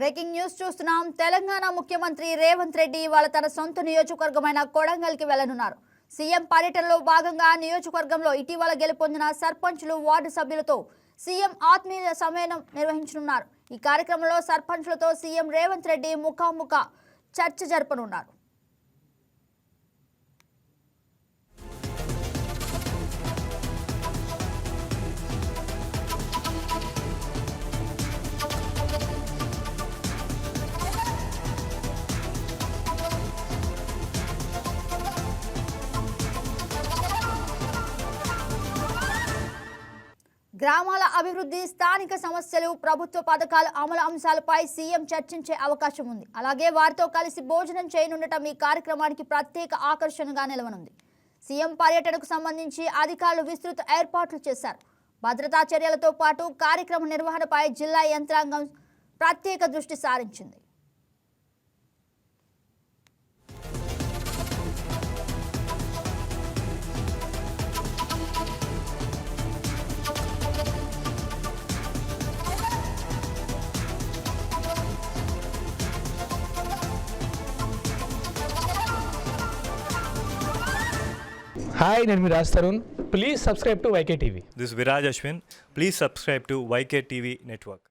Breaking news చూస్తున్నాం. తెలంగాణ ముఖ్యమంత్రి రేవంత్ రెడ్డి వాళ్ళ తన సొంత నియోజకవర్గమైన కొడంగల్కి వెళ్లనున్నారు. సీఎం పర్యటనలో భాగంగా నియోజకవర్గంలో ఇటీవల గెలుపొందిన సర్పంచులు, వార్డు సభ్యులతో సీఎం ఆత్మీయ సమ్మేళనం నిర్వహించనున్నారు. ఈ కార్యక్రమంలో సర్పంచులతో సీఎం రేవంత్ రెడ్డి ముఖాముఖ చర్చ జరపనున్నారు. గ్రామాల అభివృద్ధి, స్థానిక సమస్యలు, ప్రభుత్వ పథకాల అమలు అంశాలపై సీఎం చర్చించే అవకాశం ఉంది. అలాగే వారితో కలిసి భోజనం చేయనుండటం ఈ కార్యక్రమానికి ప్రత్యేక ఆకర్షణగా నిలవనుంది. సీఎం పర్యటనకు సంబంధించి అధికారులు విస్తృత ఏర్పాట్లు చేశారు. భద్రతా చర్యలతో పాటు కార్యక్రమ నిర్వహణపై జిల్లా యంత్రాంగం ప్రత్యేక దృష్టి సారించింది. Hi, నేను మీ Raj Tarun. Please subscribe to YK TV. This is Viraj Ashwin. Please subscribe to YK TV Network.